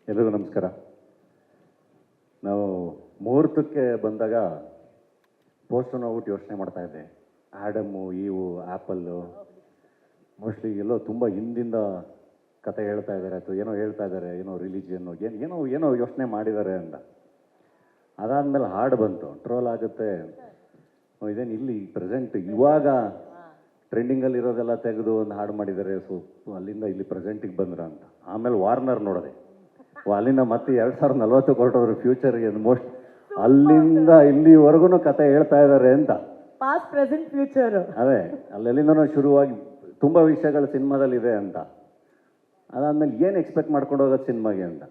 ಎಲ್ಲರಿಗೂ ನಮಸ್ಕಾರ. ನಾವು ಮುಹೂರ್ತಕ್ಕೆ ಬಂದಾಗ ಪೋಸ್ಟರ್ ನೋಡ್ಬಿಟ್ಟು ಯೋಚನೆ ಮಾಡ್ತಾ ಇದ್ದೆ. ಆ್ಯಡಮ್ಮು, ಈವು, ಆ್ಯಪಲ್ಲು ಮೋಸ್ಟ್ಲಿ ಎಲ್ಲೋ ತುಂಬ ಹಿಂದಿಂದ ಕತೆ ಹೇಳ್ತಾ ಇದ್ದಾರೆ ಅಥವಾ ಏನೋ ಹೇಳ್ತಾ ಇದ್ದಾರೆ, ಏನೋ ರಿಲಿಜಿಯನ್ನು ಏನೋ ಯೋಚನೆ ಮಾಡಿದ್ದಾರೆ ಅಂತ. ಅದಾದಮೇಲೆ ಹಾಡು ಬಂತು, ಟ್ರೋಲ್ ಆಗುತ್ತೆ, ಇದೇನು ಇಲ್ಲಿ ಪ್ರೆಸೆಂಟ್ ಇವಾಗ ಟ್ರೆಂಡಿಂಗಲ್ಲಿರೋದೆಲ್ಲ ತೆಗೆದು ಒಂದು ಹಾಡು ಮಾಡಿದ್ದಾರೆ, ಸೊ ಅಲ್ಲಿಂದ ಇಲ್ಲಿ ಪ್ರೆಸೆಂಟಿಗೆ ಬಂದ್ರ ಅಂತ. ಆಮೇಲೆ ವಾರ್ನರ್ ನೋಡಿದೆ, ಅಲ್ಲಿಂದ ಮತ್ತೆ 2040 ಹೊರಟೋದ್ರು ಫ್ಯೂಚರ್ಗೆ. ಮೋಸ್ಟ್ ಅಲ್ಲಿಂದ ಇಲ್ಲಿವರೆಗೂ ಕತೆ ಹೇಳ್ತಾ ಇದ್ದಾರೆ ಅಂತ. ಪಾಸ್ಟ್ ಪ್ರೆಸೆಂಟ್ ಫ್ಯೂಚರ್ ಅದೇ ಅಲ್ಲೆಲ್ಲಿಂದನೂ ಶುರುವಾಗಿ ತುಂಬ ವಿಷಯಗಳು ಸಿನಿಮಾದಲ್ಲಿದೆ ಅಂತ. ಅದಾದಮೇಲೆ ಏನು ಎಕ್ಸ್ಪೆಕ್ಟ್ ಮಾಡ್ಕೊಂಡು ಹೋಗೋದು ಸಿನಿಮಾಗೆ ಅಂತ.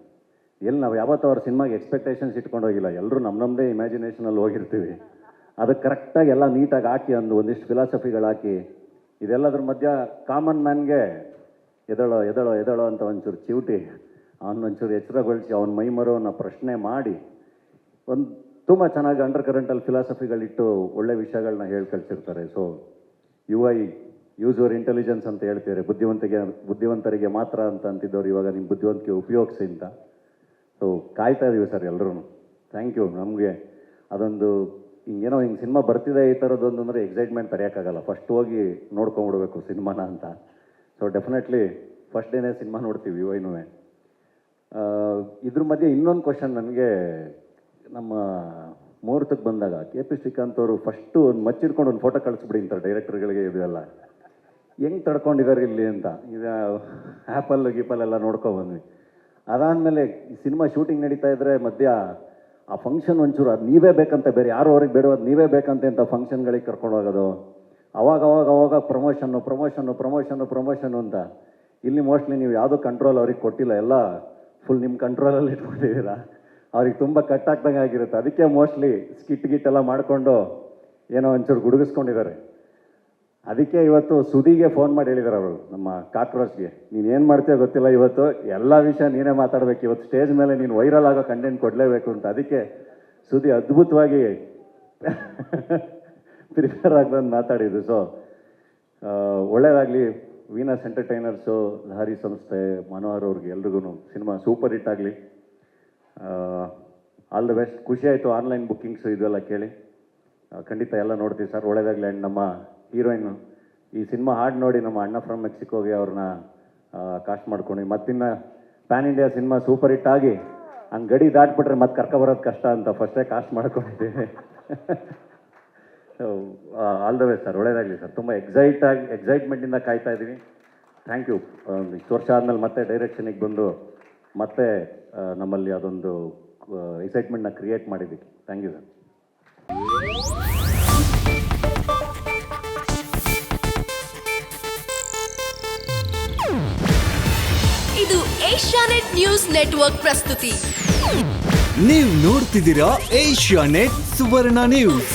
ಎಲ್ಲಿ ನಾವು ಯಾವತ್ತೂ ಅವ್ರ ಸಿನಿಮಾಗೆ ಎಕ್ಸ್ಪೆಕ್ಟೇಷನ್ಸ್ ಇಟ್ಕೊಂಡು ಹೋಗಿಲ್ಲ. ಎಲ್ಲರೂ ನಮ್ಮದೇ ಇಮ್ಯಾಜಿನೇಷನಲ್ಲಿ ಹೋಗಿರ್ತೀವಿ. ಅದಕ್ಕೆ ಕರೆಕ್ಟಾಗಿ ಎಲ್ಲ ನೀಟಾಗಿ ಹಾಕಿ ಒಂದಿಷ್ಟು ಫಿಲಾಸಫಿಗಳು ಹಾಕಿ, ಇದೆಲ್ಲದ್ರ ಮಧ್ಯ ಕಾಮನ್ ಮ್ಯಾನ್ಗೆ ಎದಳೋ ಅಂತ ಒಂಚೂರು ಚಿವುಟಿ ಅವನೊಂಚೂರು ಎಚ್ಚರಗೊಳಿಸಿ ಅವನ ಮೈಮರೋನ ಪ್ರಶ್ನೆ ಮಾಡಿ ಒಂದು ತುಂಬ ಚೆನ್ನಾಗಿ ಅಂಡರ್ ಕರೆಂಟಲ್ಲಿ ಫಿಲಾಸಫಿಗಳಿಟ್ಟು ಒಳ್ಳೆ ವಿಷಯಗಳನ್ನ ಹೇಳಿ ಕಳಿಸಿರ್ತಾರೆ. ಸೊ ಯೂಸ್ ಯುವರ್ ಇಂಟೆಲಿಜೆನ್ಸ್ ಅಂತ ಹೇಳ್ತಾರೆ. ಬುದ್ಧಿವಂತರಿಗೆ ಮಾತ್ರ ಅಂತ ಅಂತಿದ್ದವ್ರು ಇವಾಗ ನಿಮ್ಮ ಬುದ್ಧಿವಂತಿಕೆ ಉಪಯೋಗಿಸಿ ಅಂತ. ಸೊ ಕಾಯ್ತಾ ಇದೀವಿ ಸರ್ ಎಲ್ಲರೂ. Thank you. ನಮಗೆ ಅದೊಂದು ಹಿಂಗೇನೋ ಸಿನಿಮಾ ಬರ್ತಿದೆ ಈ ಥರದ್ದೊಂದು ಅಂದರೆ ಎಕ್ಸೈಟ್ಮೆಂಟ್ ತಡೆಯೋಕ್ಕಾಗಲ್ಲ. ಫಸ್ಟ್ ಹೋಗಿ ನೋಡ್ಕೊಂಬಿಡ್ಬೇಕು ಸಿನಿಮಾನ ಅಂತ. ಸೊ ಡೆಫಿನೆಟ್ಲಿ ಫಸ್ಟ್ ಡೇನೇ ಸಿನಿಮಾ ನೋಡ್ತೀವಿ ಇವೈನೂ. ಇದ್ರ ಮಧ್ಯೆ ಇನ್ನೊಂದು ಕ್ವಶನ್ ನನಗೆ, ನಮ್ಮ ಮುಹೂರ್ತಕ್ಕೆ ಬಂದಾಗ KP ಶ್ರೀಕಾಂತ್ ಅವರು ಫಸ್ಟು ಒಂದು ಮಚ್ಚಿಡ್ಕೊಂಡು ಒಂದು ಫೋಟೋ ಕಳಿಸ್ಬಿಡಿ ಅಂತಾರೆ ಡೈರೆಕ್ಟರ್ಗಳಿಗೆ. ಇದೆಲ್ಲ ಹೆಂಗೆ ತಡ್ಕೊಂಡಿದ್ದಾರೆ ಇಲ್ಲಿ ಅಂತ. ಇದು ಆ್ಯಪಲ್ಲೆಲ್ಲ ನೋಡ್ಕೊಬಂದ್ವಿ. ಅದಾದಮೇಲೆ ಈ ಸಿನಿಮಾ ಶೂಟಿಂಗ್ ನಡೀತಾ ಇದ್ದರೆ ಮಧ್ಯ ಆ ಫಂಕ್ಷನ್ ಒಂಚೂರು ಅದು ನೀವೇ ಬೇಕಂತ, ಬೇರೆ ಯಾರು ಅವ್ರಿಗೆ ಬೇಡ, ಅದು ನೀವೇ ಬೇಕಂತೆ ಅಂತ ಫಂಕ್ಷನ್ಗಳಿಗೆ ಕರ್ಕೊಂಡು ಹೋಗೋದು. ಅವಾಗ ಪ್ರಮೋಷನ್ನು ಅಂತ. ಇಲ್ಲಿ ಮೋಸ್ಟ್ಲಿ ನೀವು ಯಾವುದೋ ಕಂಟ್ರೋಲ್ ಅವ್ರಿಗೆ ಕೊಟ್ಟಿಲ್ಲ, ಎಲ್ಲ ಫುಲ್ ನಿಮ್ಮ ಕಂಟ್ರೋಲಲ್ಲಿ ಇಟ್ಕೊಂಡಿದ್ದೀರಾ. ಅವ್ರಿಗೆ ತುಂಬ ಕಟ್ ಆಗ್ದಂಗೆ ಆಗಿರುತ್ತೆ. ಅದಕ್ಕೆ ಮೋಸ್ಟ್ಲಿ ಸ್ಕಿಟ್ ಎಲ್ಲ ಮಾಡಿಕೊಂಡು ಏನೋ ಒಂಚೂರು ಗುಡುಗಿಸ್ಕೊಂಡಿದ್ದಾರೆ. ಅದಕ್ಕೆ ಇವತ್ತು ಸುದಿಗೆ ಫೋನ್ ಮಾಡಿ ಹೇಳಿದ್ದಾರೆ ಅವರು, ನಮ್ಮ ಕಾಕ್ರೋಚ್ಗೆ, ನೀನು ಏನು ಮಾಡ್ತೀಯೋ ಗೊತ್ತಿಲ್ಲ, ಇವತ್ತು ಎಲ್ಲ ವಿಷಯ ನೀನೇ ಮಾತಾಡಬೇಕು, ಇವತ್ತು ಸ್ಟೇಜ್ ಮೇಲೆ ನೀನು ವೈರಲ್ ಆಗೋ ಕಂಟೆಂಟ್ ಕೊಡಲೇಬೇಕು ಅಂತ. ಅದಕ್ಕೆ ಸುದಿ ಅದ್ಭುತವಾಗಿ ಪ್ರಿಪೇರ್ ಆಗಿ ಬಂದು ಮಾತಾಡಿದ್ದು. ಸೊ ಒಳ್ಳೆಯದಾಗಲಿ. ವೀನಸ್ ಎಂಟರ್ಟೈನರ್ಸು, ಲಹರಿ ಸಂಸ್ಥೆ, ಮನೋಹರ್ ಅವ್ರಿಗೆ ಎಲ್ರಿಗೂ ಸಿನಿಮಾ ಸೂಪರ್ ಹಿಟ್ ಆಗಲಿ. All the best. ಖುಷಿ ಆಯಿತು ಆನ್ಲೈನ್ ಬುಕ್ಕಿಂಗ್ಸು ಇದೆಲ್ಲ ಕೇಳಿ. ಖಂಡಿತ ಎಲ್ಲ ನೋಡ್ತೀವಿ ಸರ್. ಒಳ್ಳೆಯದಾಗಲಿ. ಆ್ಯಂಡ್ ನಮ್ಮ ಹೀರೋಯಿನ್ನು ಈ ಸಿನಿಮಾ ಹಾಡು ನೋಡಿ ನಮ್ಮ ಅಣ್ಣ ಫ್ರಮ್ ಮೆಕ್ಸಿಕೋಗೆ ಅವ್ರನ್ನ ಕಾಸ್ಟ್ ಮಾಡ್ಕೊಂಡು ಮತ್ತಿನ್ನು PAN India cinema super hit ಆಗಿ ಹಂಗೆ ಗಡಿ ದಾಟ್ಬಿಟ್ರೆ ಮತ್ತೆ ಕರ್ಕೊಬರೋದು ಕಷ್ಟ ಅಂತ ಫಸ್ಟೇ ಕಾಸ್ಟ್ ಮಾಡ್ಕೊಂಡಿದ್ದೀವಿ. So all the way sir. ಒಳ್ಳೆಯದಾಗಲಿ ಸರ್. ತುಂಬ ಎಕ್ಸೈಟ್ಮೆಂಟಿಂದ ಕಾಯ್ತಾ ಇದ್ದೀವಿ. Thank you. ಇಷ್ಟು ವರ್ಷ ಆದಮೇಲೆ ಮತ್ತೆ ಡೈರೆಕ್ಷನಿಗೆ ಬಂದು ಮತ್ತೆ ನಮ್ಮಲ್ಲಿ ಅದೊಂದು ಎಕ್ಸೈಟ್ಮೆಂಟ್ನ ಕ್ರಿಯೇಟ್ ಮಾಡಿದ್ದಕ್ಕೆ ಥ್ಯಾಂಕ್ ಯು ಸರ್. ಇದು ಏಷ್ಯಾನೆಟ್ ನ್ಯೂಸ್ ನೆಟ್ವರ್ಕ್ ಪ್ರಸ್ತುತಿ. ನೀವು ನೋಡ್ತಿದ್ದೀರಾ ಏಷ್ಯಾನೆಟ್ ಸುವರ್ಣ ನ್ಯೂಸ್.